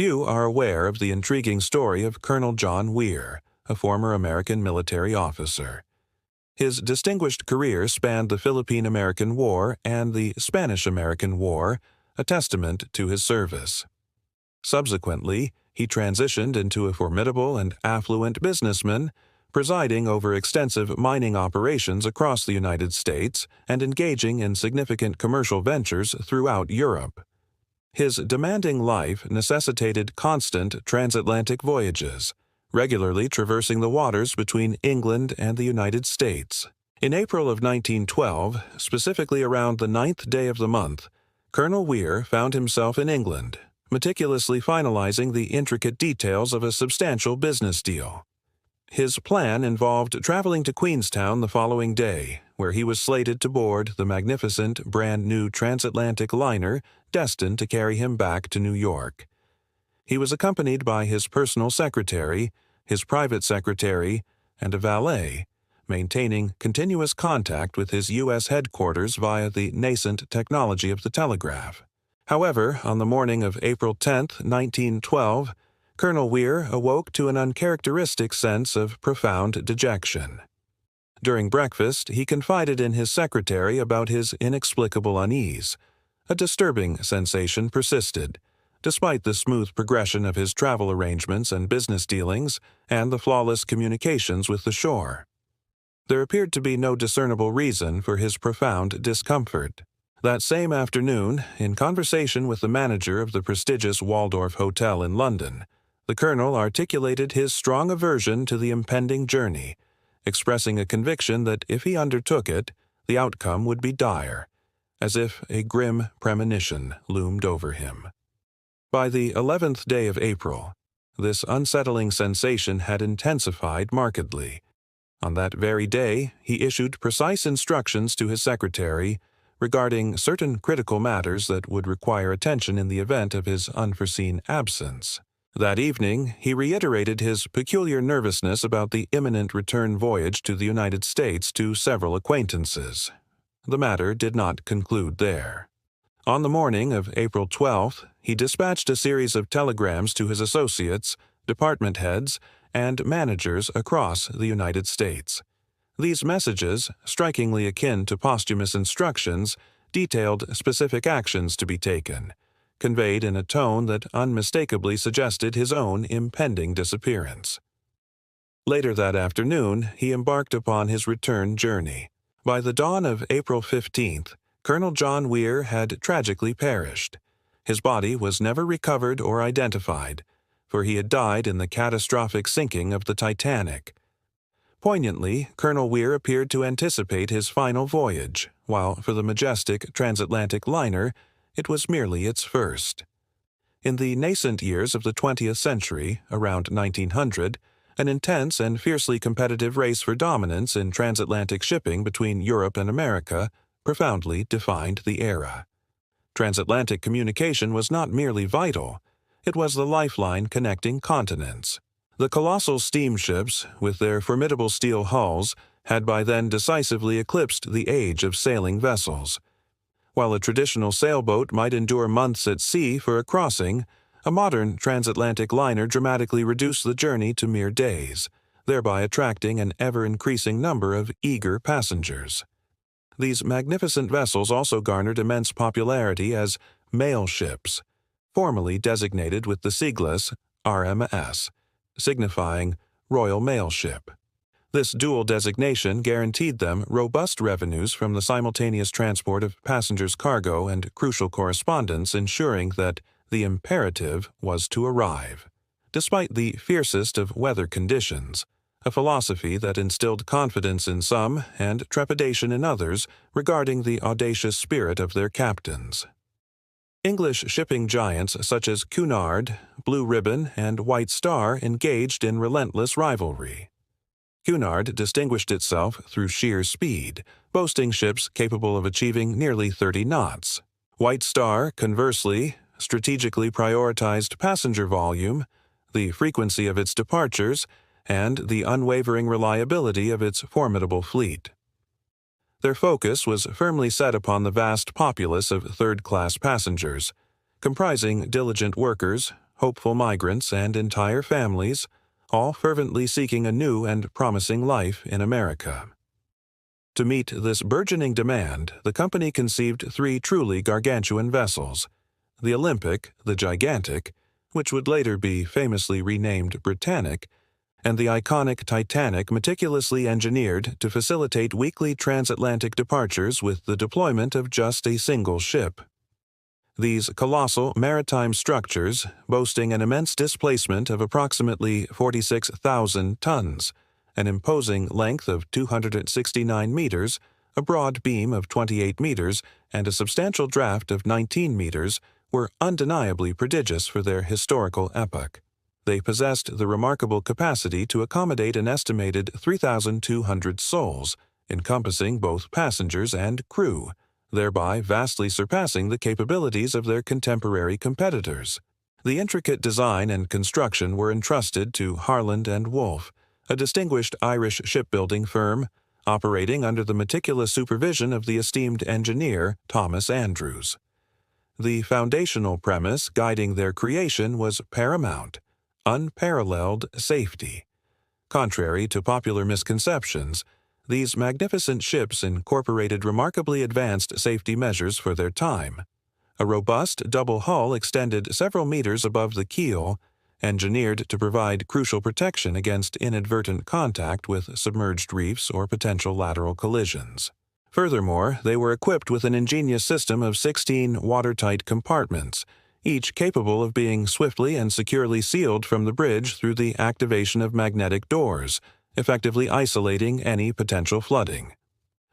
Few are aware of the intriguing story of Colonel John Weir, a former American military officer. His distinguished career spanned the Philippine-American War and the Spanish-American War, a testament to his service. Subsequently, he transitioned into a formidable and affluent businessman, presiding over extensive mining operations across the United States and engaging in significant commercial ventures throughout Europe. His demanding life necessitated constant transatlantic voyages, regularly traversing the waters between England and the United States. In April of 1912, specifically around the 9th day of the month, Colonel Weir found himself in England, meticulously finalizing the intricate details of a substantial business deal. His plan involved traveling to Queenstown the following day, where he was slated to board the magnificent brand-new transatlantic liner destined to carry him back to New York. He was accompanied by his personal secretary, his private secretary, and a valet, maintaining continuous contact with his U.S. headquarters via the nascent technology of the telegraph. However, on the morning of April 10, 1912, Colonel Weir awoke to an uncharacteristic sense of profound dejection. During breakfast, he confided in his secretary about his inexplicable unease. A disturbing sensation persisted, despite the smooth progression of his travel arrangements and business dealings and the flawless communications with the shore. There appeared to be no discernible reason for his profound discomfort. That same afternoon, in conversation with the manager of the prestigious Waldorf Hotel in London, the colonel articulated his strong aversion to the impending journey, expressing a conviction that if he undertook it, the outcome would be dire, as if a grim premonition loomed over him. By the 11th day of April, this unsettling sensation had intensified markedly. On that very day, he issued precise instructions to his secretary regarding certain critical matters that would require attention in the event of his unforeseen absence. That evening, he reiterated his peculiar nervousness about the imminent return voyage to the United States to several acquaintances. The matter did not conclude there. On the morning of April 12th, he dispatched a series of telegrams to his associates, department heads, and managers across the United States. These messages, strikingly akin to posthumous instructions, detailed specific actions to be taken, conveyed in a tone that unmistakably suggested his own impending disappearance. Later that afternoon, he embarked upon his return journey. By the dawn of April 15th, Colonel John Weir had tragically perished. His body was never recovered or identified, for he had died in the catastrophic sinking of the Titanic. Poignantly, Colonel Weir appeared to anticipate his final voyage, while for the majestic transatlantic liner, it was merely its first. In the nascent years of the 20th century, around 1900, an intense and fiercely competitive race for dominance in transatlantic shipping between Europe and America profoundly defined the era. Transatlantic communication was not merely vital, it was the lifeline connecting continents. The colossal steamships, with their formidable steel hulls, had by then decisively eclipsed the age of sailing vessels. While a traditional sailboat might endure months at sea for a crossing, a modern transatlantic liner dramatically reduced the journey to mere days, thereby attracting an ever-increasing number of eager passengers. These magnificent vessels also garnered immense popularity as mail ships, formally designated with the seiglas RMS, signifying Royal Mail Ship. This dual designation guaranteed them robust revenues from the simultaneous transport of passengers' cargo and crucial correspondence, ensuring that the imperative was to arrive. Despite the fiercest of weather conditions, a philosophy that instilled confidence in some and trepidation in others regarding the audacious spirit of their captains. English shipping giants such as Cunard, Blue Ribbon, and White Star engaged in relentless rivalry. Cunard distinguished itself through sheer speed, boasting ships capable of achieving nearly 30 knots. White Star, conversely, strategically prioritized passenger volume, the frequency of its departures, and the unwavering reliability of its formidable fleet. Their focus was firmly set upon the vast populace of third-class passengers, comprising diligent workers, hopeful migrants, and entire families, all fervently seeking a new and promising life in America. To meet this burgeoning demand, the company conceived three truly gargantuan vessels: the Olympic, the Gigantic, which would later be famously renamed Britannic, and the iconic Titanic, meticulously engineered to facilitate weekly transatlantic departures with the deployment of just a single ship. These colossal maritime structures, boasting an immense displacement of approximately 46,000 tons, an imposing length of 269 meters, a broad beam of 28 meters, and a substantial draft of 19 meters, were undeniably prodigious for their historical epoch. They possessed the remarkable capacity to accommodate an estimated 3,200 souls, encompassing both passengers and crew, thereby vastly surpassing the capabilities of their contemporary competitors. The intricate design and construction were entrusted to Harland and Wolff, a distinguished Irish shipbuilding firm, operating under the meticulous supervision of the esteemed engineer Thomas Andrews. The foundational premise guiding their creation was paramount: unparalleled safety. Contrary to popular misconceptions, these magnificent ships incorporated remarkably advanced safety measures for their time. A robust double hull extended several meters above the keel, engineered to provide crucial protection against inadvertent contact with submerged reefs or potential lateral collisions. Furthermore, they were equipped with an ingenious system of 16 watertight compartments, each capable of being swiftly and securely sealed from the bridge through the activation of magnetic doors, effectively isolating any potential flooding.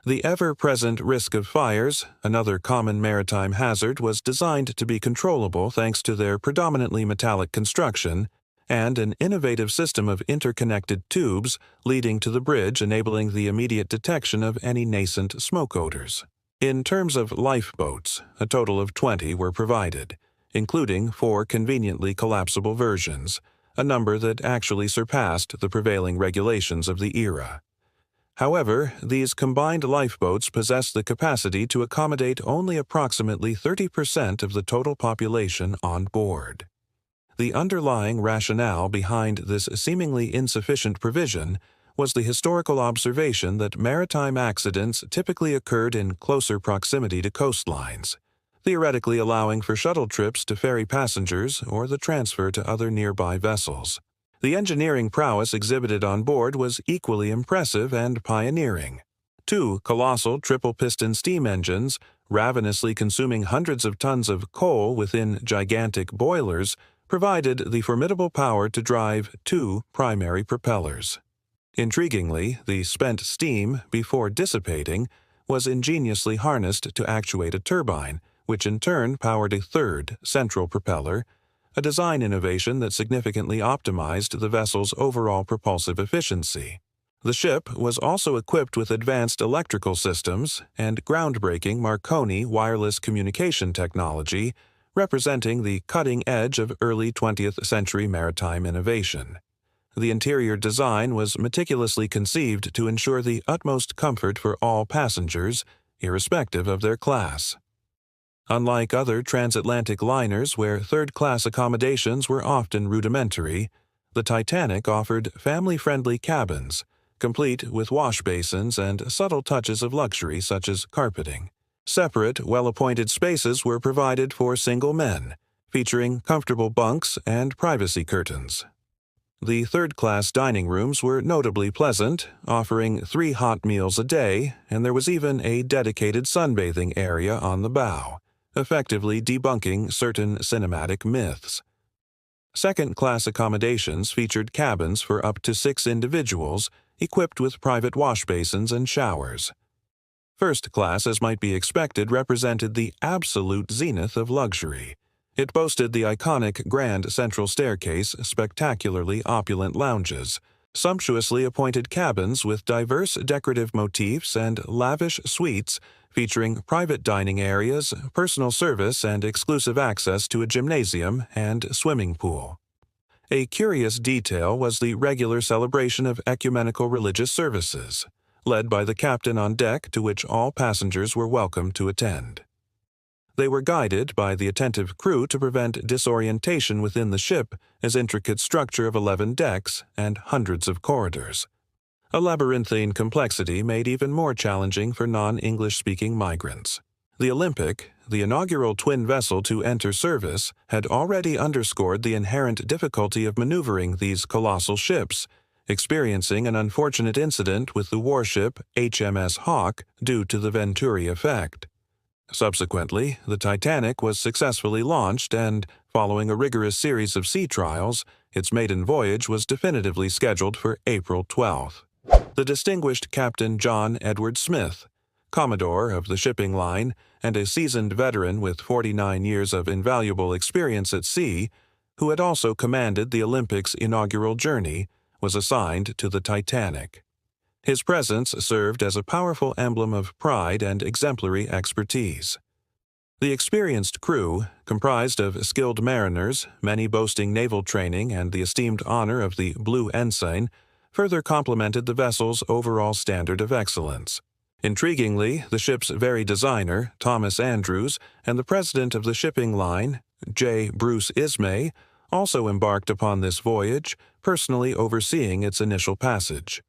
The ever-present risk of fires, another common maritime hazard, was designed to be controllable thanks to their predominantly metallic construction and an innovative system of interconnected tubes leading to the bridge, enabling the immediate detection of any nascent smoke odors. In terms of lifeboats, a total of 20 were provided, including 4 conveniently collapsible versions, a number that actually surpassed the prevailing regulations of the era. However, these combined lifeboats possessed the capacity to accommodate only approximately 30% of the total population on board. The underlying rationale behind this seemingly insufficient provision was the historical observation that maritime accidents typically occurred in closer proximity to coastlines, theoretically allowing for shuttle trips to ferry passengers or the transfer to other nearby vessels. The engineering prowess exhibited on board was equally impressive and pioneering. 2 colossal triple-piston steam engines, ravenously consuming hundreds of tons of coal within gigantic boilers, provided the formidable power to drive 2 primary propellers. Intriguingly, the spent steam, before dissipating, was ingeniously harnessed to actuate a turbine, which in turn powered a 3rd central propeller, a design innovation that significantly optimized the vessel's overall propulsive efficiency. The ship was also equipped with advanced electrical systems and groundbreaking Marconi wireless communication technology, representing the cutting edge of early 20th century maritime innovation. The interior design was meticulously conceived to ensure the utmost comfort for all passengers, irrespective of their class. Unlike other transatlantic liners where third-class accommodations were often rudimentary, the Titanic offered family-friendly cabins, complete with wash basins and subtle touches of luxury such as carpeting. Separate, well-appointed spaces were provided for single men, featuring comfortable bunks and privacy curtains. The third-class dining rooms were notably pleasant, offering 3 hot meals a day, and there was even a dedicated sunbathing area on the bow, effectively debunking certain cinematic myths. Second-class accommodations featured cabins for up to 6 individuals, equipped with private wash basins and showers. First class, as might be expected, represented the absolute zenith of luxury. It boasted the iconic grand central staircase, spectacularly opulent lounges, sumptuously appointed cabins with diverse decorative motifs, and lavish suites featuring private dining areas, personal service, and exclusive access to a gymnasium and swimming pool. A curious detail was the regular celebration of ecumenical religious services, led by the captain on deck, to which all passengers were welcome to attend. They were guided by the attentive crew to prevent disorientation within the ship's intricate structure of 11 decks and hundreds of corridors. A labyrinthine complexity made even more challenging for non-English-speaking migrants. The Olympic, the inaugural twin vessel to enter service, had already underscored the inherent difficulty of maneuvering these colossal ships, experiencing an unfortunate incident with the warship HMS Hawk due to the Venturi effect. Subsequently, the Titanic was successfully launched and, following a rigorous series of sea trials, its maiden voyage was definitively scheduled for April 12th. The distinguished Captain John Edward Smith, Commodore of the shipping line and a seasoned veteran with 49 years of invaluable experience at sea, who had also commanded the Olympic's inaugural journey, was assigned to the Titanic. His presence served as a powerful emblem of pride and exemplary expertise. The experienced crew, comprised of skilled mariners, many boasting naval training and the esteemed honor of the Blue Ensign, further complemented the vessel's overall standard of excellence. Intriguingly, the ship's very designer, Thomas Andrews, and the president of the shipping line, J. Bruce Ismay, also embarked upon this voyage, personally overseeing its initial passage.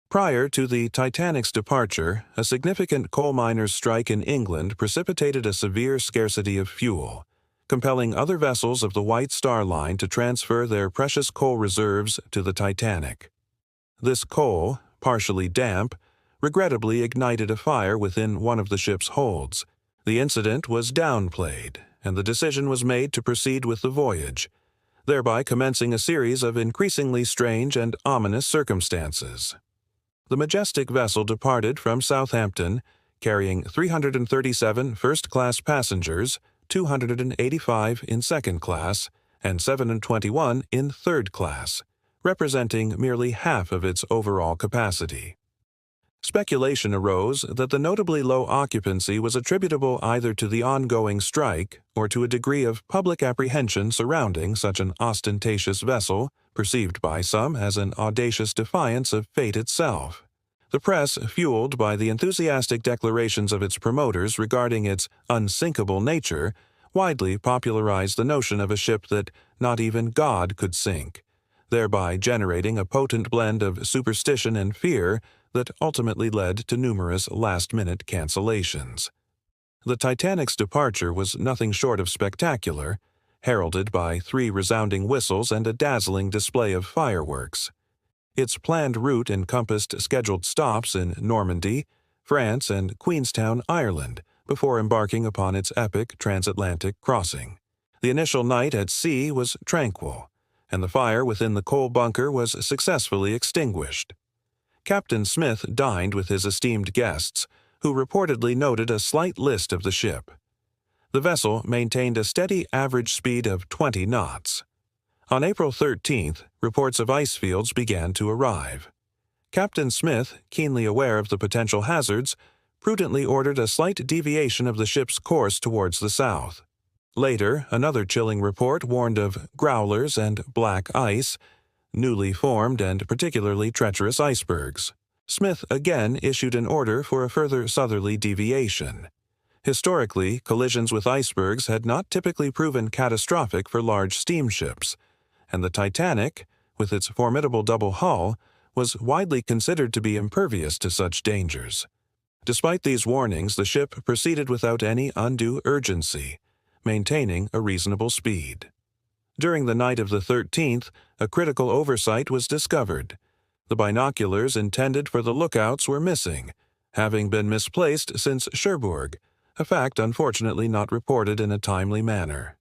Prior to the Titanic's departure, a significant coal miners' strike in England precipitated a severe scarcity of fuel, compelling other vessels of the White Star Line to transfer their precious coal reserves to the Titanic. This coal, partially damp, regrettably ignited a fire within one of the ship's holds. The incident was downplayed, and the decision was made to proceed with the voyage, thereby commencing a series of increasingly strange and ominous circumstances. The majestic vessel departed from Southampton, carrying 337 first-class passengers, 285 in second class, and 721 in third class, representing merely half of its overall capacity. Speculation arose that the notably low occupancy was attributable either to the ongoing strike or to a degree of public apprehension surrounding such an ostentatious vessel, perceived by some as an audacious defiance of fate itself. The press, fueled by the enthusiastic declarations of its promoters regarding its unsinkable nature, widely popularized the notion of a ship that not even God could sink, thereby generating a potent blend of superstition and fear that ultimately led to numerous last-minute cancellations. The Titanic's departure was nothing short of spectacular, heralded by 3 resounding whistles and a dazzling display of fireworks. Its planned route encompassed scheduled stops in Normandy, France, and Queenstown, Ireland, before embarking upon its epic transatlantic crossing. The initial night at sea was tranquil, and the fire within the coal bunker was successfully extinguished. Captain Smith dined with his esteemed guests, who reportedly noted a slight list of the ship. The vessel maintained a steady average speed of 20 knots. On April 13th, reports of ice fields began to arrive. Captain Smith, keenly aware of the potential hazards, prudently ordered a slight deviation of the ship's course towards the south. Later, another chilling report warned of growlers and black ice, newly formed and particularly treacherous icebergs. Smith again issued an order for a further southerly deviation. Historically, collisions with icebergs had not typically proven catastrophic for large steamships, and the Titanic, with its formidable double hull, was widely considered to be impervious to such dangers. Despite these warnings, the ship proceeded without any undue urgency, maintaining a reasonable speed. During the night of the 13th, a critical oversight was discovered. The binoculars intended for the lookouts were missing, having been misplaced since Cherbourg, a fact unfortunately not reported in a timely manner.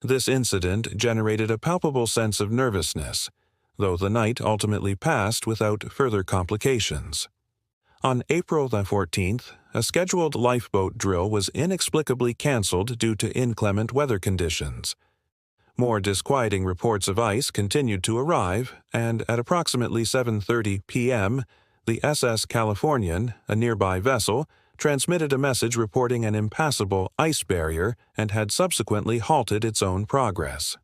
This incident generated a palpable sense of nervousness, though the night ultimately passed without further complications. On April the 14th, a scheduled lifeboat drill was inexplicably canceled due to inclement weather conditions. More disquieting reports of ice continued to arrive, and at approximately 7:30 p.m., the SS Californian, a nearby vessel, transmitted a message reporting an impassable ice barrier and had subsequently halted its own progress.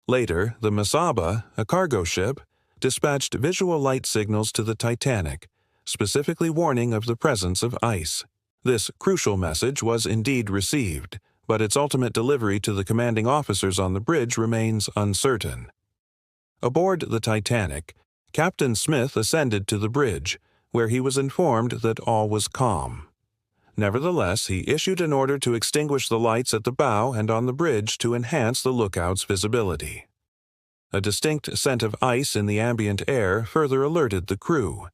Later, the Mesaba, a cargo ship, dispatched visual light signals to the Titanic, specifically warning of the presence of ice. This crucial message was indeed received, but its ultimate delivery to the commanding officers on the bridge remains uncertain. Aboard the Titanic, Captain Smith ascended to the bridge, where he was informed that all was calm. Nevertheless, he issued an order to extinguish the lights at the bow and on the bridge to enhance the lookout's visibility. A distinct scent of ice in the ambient air further alerted the crew.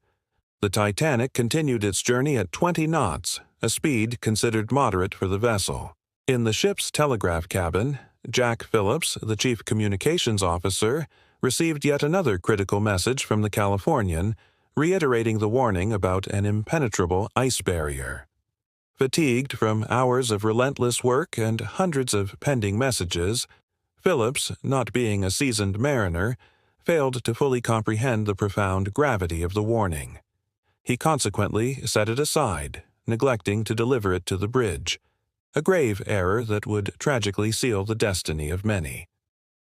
The Titanic continued its journey at 20 knots, a speed considered moderate for the vessel. In the ship's telegraph cabin, Jack Phillips, the chief communications officer, received yet another critical message from the Californian, reiterating the warning about an impenetrable ice barrier. Fatigued from hours of relentless work and hundreds of pending messages, Phillips, not being a seasoned mariner, failed to fully comprehend the profound gravity of the warning. He consequently set it aside, neglecting to deliver it to the bridge, a grave error that would tragically seal the destiny of many.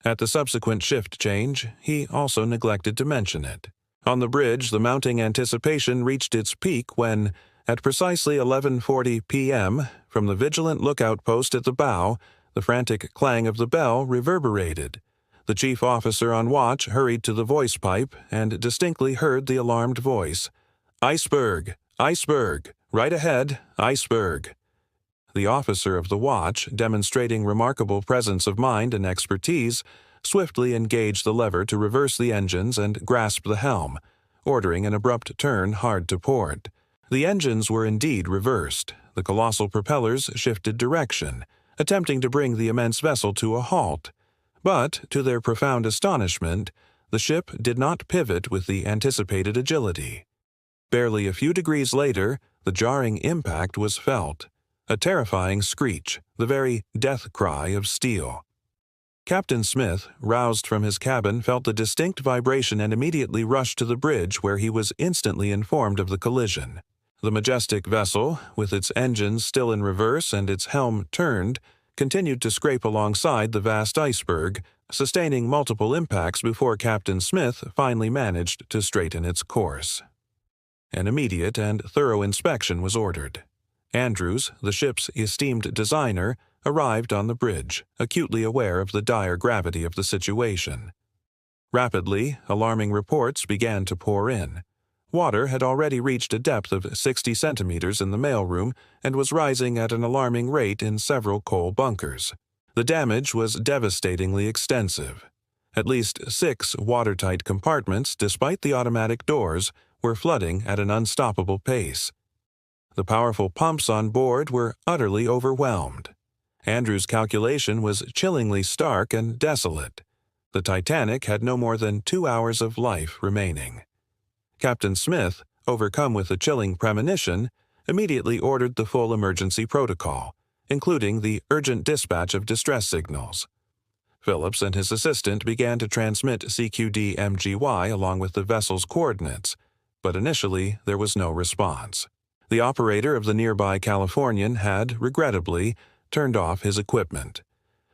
At the subsequent shift change, he also neglected to mention it. On the bridge, the mounting anticipation reached its peak when, at precisely 11:40 p.m., from the vigilant lookout post at the bow, the frantic clang of the bell reverberated. The chief officer on watch hurried to the voice pipe and distinctly heard the alarmed voice, "Iceberg! Iceberg! Right ahead! Iceberg!" The officer of the watch, demonstrating remarkable presence of mind and expertise, swiftly engaged the lever to reverse the engines and grasp the helm, ordering an abrupt turn hard to port. The engines were indeed reversed. The colossal propellers shifted direction, attempting to bring the immense vessel to a halt. But, to their profound astonishment, the ship did not pivot with the anticipated agility. Barely a few degrees later, the jarring impact was felt, a terrifying screech, the very death cry of steel. Captain Smith, roused from his cabin, felt the distinct vibration and immediately rushed to the bridge, where he was instantly informed of the collision. The majestic vessel, with its engines still in reverse and its helm turned, continued to scrape alongside the vast iceberg, sustaining multiple impacts before Captain Smith finally managed to straighten its course. An immediate and thorough inspection was ordered. Andrews, the ship's esteemed designer, arrived on the bridge, acutely aware of the dire gravity of the situation. Rapidly, alarming reports began to pour in. Water had already reached a depth of 60 centimeters in the mailroom and was rising at an alarming rate in several coal bunkers. The damage was devastatingly extensive. At least 6 watertight compartments, despite the automatic doors, were flooding at an unstoppable pace. The powerful pumps on board were utterly overwhelmed. Andrew's calculation was chillingly stark and desolate. The Titanic had no more than 2 hours of life remaining. Captain Smith, overcome with a chilling premonition, immediately ordered the full emergency protocol, including the urgent dispatch of distress signals. Phillips and his assistant began to transmit CQD-MGY along with the vessel's coordinates, but initially there was no response. The operator of the nearby Californian had, regrettably, turned off his equipment.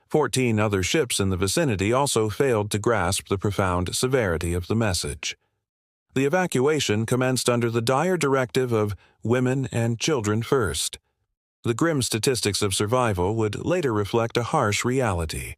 14 other ships in the vicinity also failed to grasp the profound severity of the message. The evacuation commenced under the dire directive of women and children first. The grim statistics of survival would later reflect a harsh reality.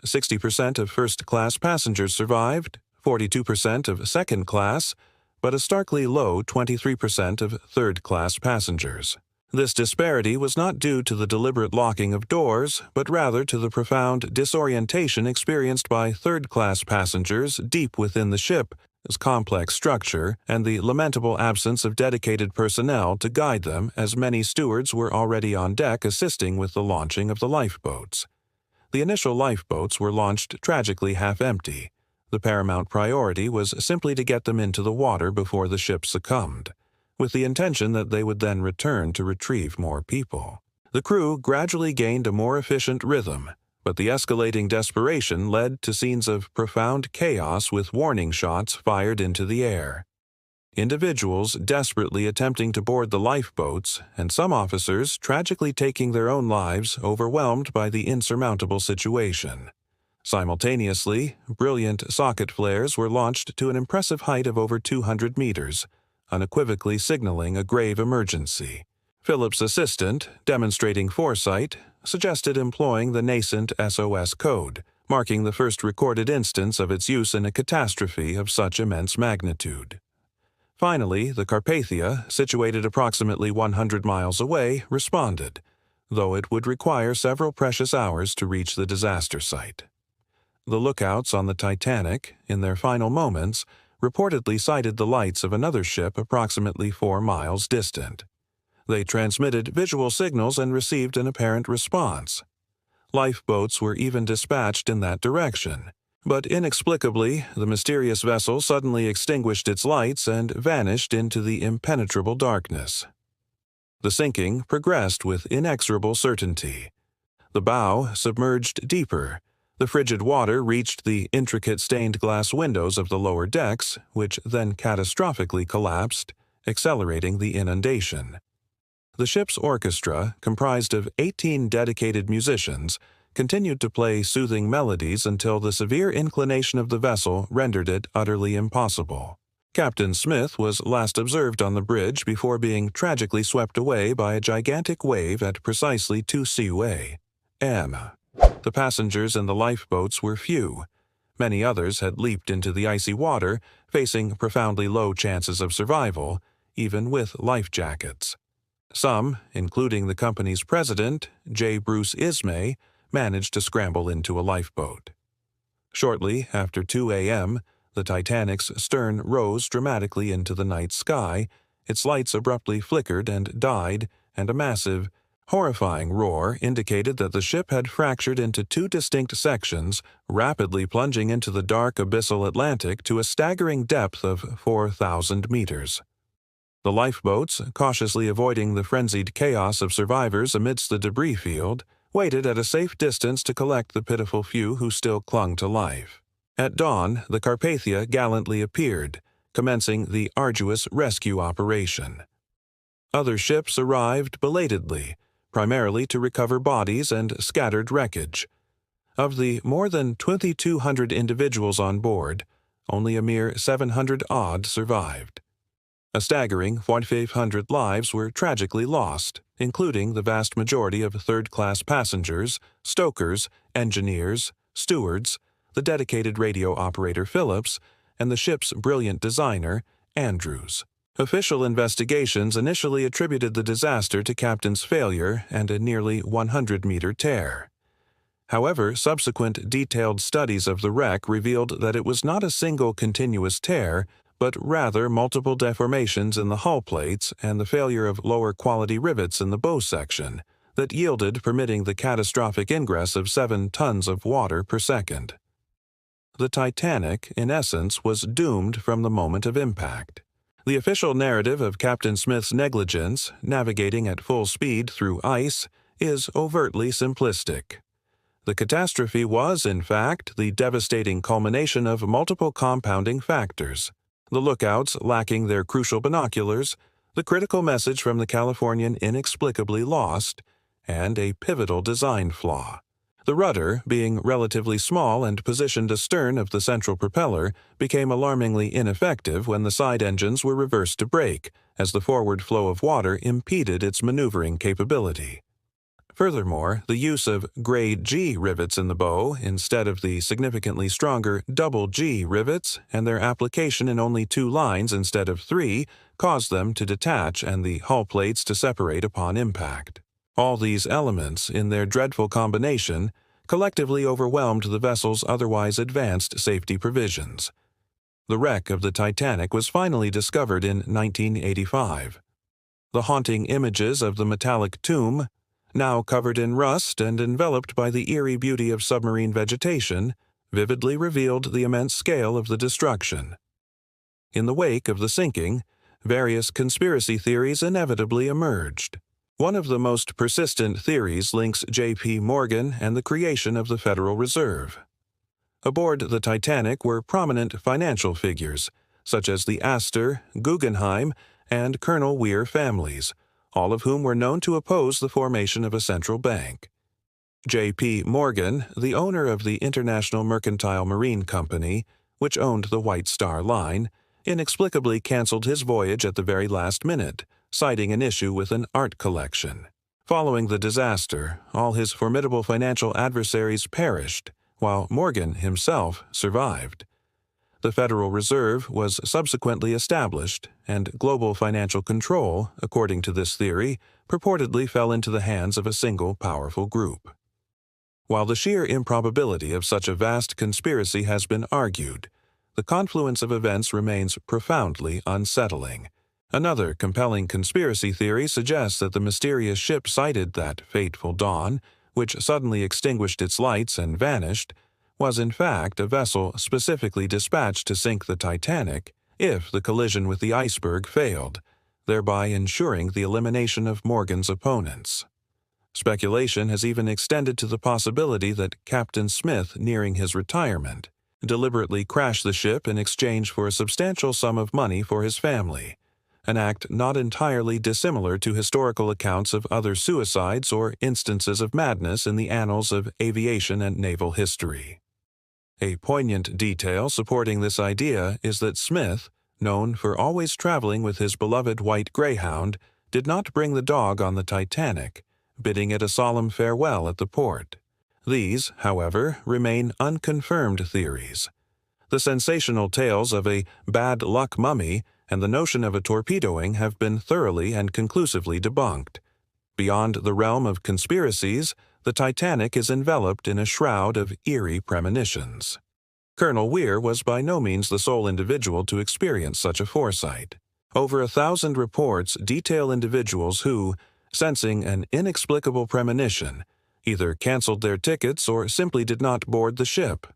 60% of first-class passengers survived, 42% of second-class, but a starkly low 23% of third-class passengers. This disparity was not due to the deliberate locking of doors, but rather to the profound disorientation experienced by third-class passengers deep within the ship's complex structure and the lamentable absence of dedicated personnel to guide them, as many stewards were already on deck assisting with the launching of the lifeboats. The initial lifeboats were launched tragically half-empty. The paramount priority was simply to get them into the water before the ship succumbed, with the intention that they would then return to retrieve more people. The crew gradually gained a more efficient rhythm, but the escalating desperation led to scenes of profound chaos with warning shots fired into the air. Individuals desperately attempting to board the lifeboats, and some officers tragically taking their own lives, overwhelmed by the insurmountable situation. Simultaneously, brilliant socket flares were launched to an impressive height of over 200 meters, unequivocally signaling a grave emergency. Phillips' assistant, demonstrating foresight, suggested employing the nascent SOS code, marking the first recorded instance of its use in a catastrophe of such immense magnitude. Finally, the Carpathia, situated approximately 100 miles away, responded, though it would require several precious hours to reach the disaster site. The lookouts on the Titanic, in their final moments, reportedly sighted the lights of another ship approximately 4 miles distant. They transmitted visual signals and received an apparent response. Lifeboats were even dispatched in that direction, but inexplicably, the mysterious vessel suddenly extinguished its lights and vanished into the impenetrable darkness. The sinking progressed with inexorable certainty. The bow submerged deeper. The frigid water reached the intricate stained glass windows of the lower decks, which then catastrophically collapsed, accelerating the inundation. The ship's orchestra, comprised of 18 dedicated musicians, continued to play soothing melodies until the severe inclination of the vessel rendered it utterly impossible. Captain Smith was last observed on the bridge before being tragically swept away by a gigantic wave at precisely 2 Seaway M. The passengers in the lifeboats were few. Many others had leaped into the icy water, facing profoundly low chances of survival, even with life jackets. Some, including the company's president, J. Bruce Ismay, managed to scramble into a lifeboat. Shortly after 2 a.m., the Titanic's stern rose dramatically into the night sky, its lights abruptly flickered and died, and a massive, horrifying roar indicated that the ship had fractured into 2 distinct sections, rapidly plunging into the dark abyssal Atlantic to a staggering depth of 4,000 meters. The lifeboats, cautiously avoiding the frenzied chaos of survivors amidst the debris field, waited at a safe distance to collect the pitiful few who still clung to life. At dawn, the Carpathia gallantly appeared, commencing the arduous rescue operation. Other ships arrived belatedly, primarily to recover bodies and scattered wreckage. Of the more than 2,200 individuals on board, only a mere 700-odd survived. A staggering 4,500 lives were tragically lost, including the vast majority of third-class passengers, stokers, engineers, stewards, the dedicated radio operator Phillips, and the ship's brilliant designer, Andrews. Official investigations initially attributed the disaster to captain's failure and a nearly 100-meter tear. However, subsequent detailed studies of the wreck revealed that it was not a single continuous tear, but rather multiple deformations in the hull plates and the failure of lower-quality rivets in the bow section that yielded permitting the catastrophic ingress of 7 tons of water per second. The Titanic, in essence, was doomed from the moment of impact. The official narrative of Captain Smith's negligence, navigating at full speed through ice, is overtly simplistic. The catastrophe was, in fact, the devastating culmination of multiple compounding factors: the lookouts lacking their crucial binoculars, the critical message from the Californian inexplicably lost, and a pivotal design flaw. The rudder, being relatively small and positioned astern of the central propeller, became alarmingly ineffective when the side engines were reversed to brake, as the forward flow of water impeded its maneuvering capability. Furthermore, the use of grade G rivets in the bow instead of the significantly stronger double G rivets and their application in only 2 lines instead of 3 caused them to detach and the hull plates to separate upon impact. All these elements, in their dreadful combination, collectively overwhelmed the vessel's otherwise advanced safety provisions. The wreck of the Titanic was finally discovered in 1985. The haunting images of the metallic tomb, now covered in rust and enveloped by the eerie beauty of submarine vegetation, vividly revealed the immense scale of the destruction. In the wake of the sinking, various conspiracy theories inevitably emerged. One of the most persistent theories links J.P. Morgan and the creation of the Federal Reserve. Aboard the Titanic were prominent financial figures, such as the Astor, Guggenheim, and Colonel Weir families, all of whom were known to oppose the formation of a central bank. J.P. Morgan, the owner of the International Mercantile Marine Company, which owned the White Star Line, inexplicably canceled his voyage at the very last minute, citing an issue with an art collection. Following the disaster, all his formidable financial adversaries perished, while Morgan himself survived. The Federal Reserve was subsequently established, and global financial control, according to this theory, purportedly fell into the hands of a single powerful group. While the sheer improbability of such a vast conspiracy has been argued, the confluence of events remains profoundly unsettling. Another compelling conspiracy theory suggests that the mysterious ship sighted that fateful dawn, which suddenly extinguished its lights and vanished, was in fact a vessel specifically dispatched to sink the Titanic if the collision with the iceberg failed, thereby ensuring the elimination of Morgan's opponents. Speculation has even extended to the possibility that Captain Smith, nearing his retirement, deliberately crashed the ship in exchange for a substantial sum of money for his family, an act not entirely dissimilar to historical accounts of other suicides or instances of madness in the annals of aviation and naval history. A poignant detail supporting this idea is that Smith, known for always traveling with his beloved white greyhound, did not bring the dog on the Titanic, bidding it a solemn farewell at the port. These, however, remain unconfirmed theories. The sensational tales of a bad luck mummy and the notion of a torpedoing have been thoroughly and conclusively debunked. Beyond the realm of conspiracies, the Titanic is enveloped in a shroud of eerie premonitions. Colonel Weir was by no means the sole individual to experience such a foresight. Over 1,000 reports detail individuals who, sensing an inexplicable premonition, either canceled their tickets or simply did not board the ship.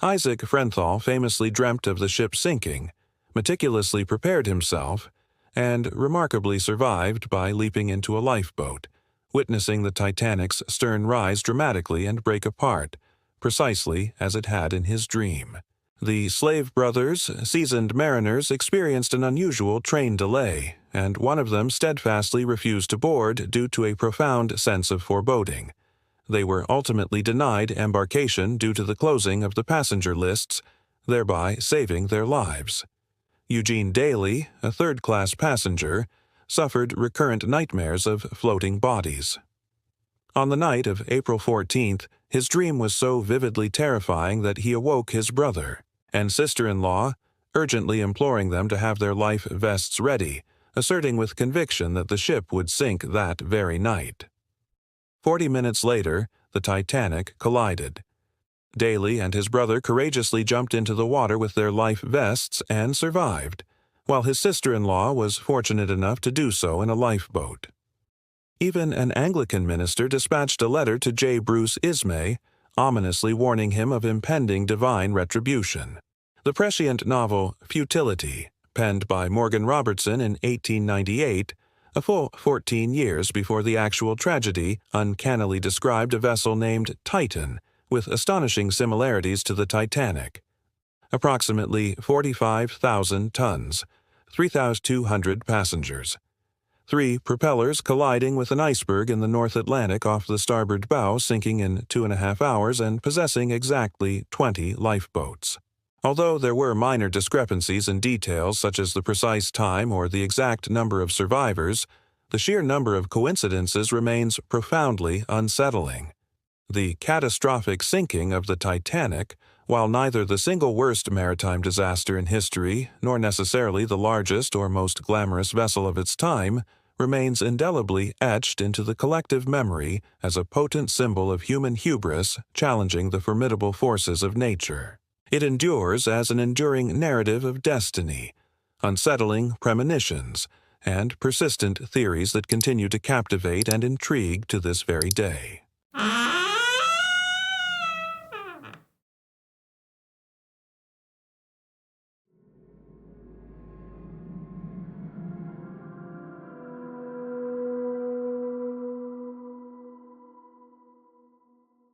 Isaac Frenthal famously dreamt of the ship sinking, meticulously prepared himself, and remarkably survived by leaping into a lifeboat, witnessing the Titanic's stern rise dramatically and break apart, precisely as it had in his dream. The slave brothers, seasoned mariners, experienced an unusual train delay, and one of them steadfastly refused to board due to a profound sense of foreboding. They were ultimately denied embarkation due to the closing of the passenger lists, thereby saving their lives. Eugene Daly, a third-class passenger, suffered recurrent nightmares of floating bodies. On the night of April 14th, his dream was so vividly terrifying that he awoke his brother and sister-in-law, urgently imploring them to have their life vests ready, asserting with conviction that the ship would sink that very night. 40 minutes later, the Titanic collided. Daly and his brother courageously jumped into the water with their life vests and survived, while his sister-in-law was fortunate enough to do so in a lifeboat. Even an Anglican minister dispatched a letter to J. Bruce Ismay, ominously warning him of impending divine retribution. The prescient novel Futility, penned by Morgan Robertson in 1898, a full 14 years before the actual tragedy, uncannily described a vessel named Titan, with astonishing similarities to the Titanic. Approximately 45,000 tons, 3,200 passengers. 3 propellers colliding with an iceberg in the North Atlantic off the starboard bow, sinking in 2.5 hours and possessing exactly 20 lifeboats. Although there were minor discrepancies in details such as the precise time or the exact number of survivors, the sheer number of coincidences remains profoundly unsettling. The catastrophic sinking of the Titanic, while neither the single worst maritime disaster in history nor necessarily the largest or most glamorous vessel of its time, remains indelibly etched into the collective memory as a potent symbol of human hubris challenging the formidable forces of nature. It endures as an enduring narrative of destiny, unsettling premonitions, and persistent theories that continue to captivate and intrigue to this very day.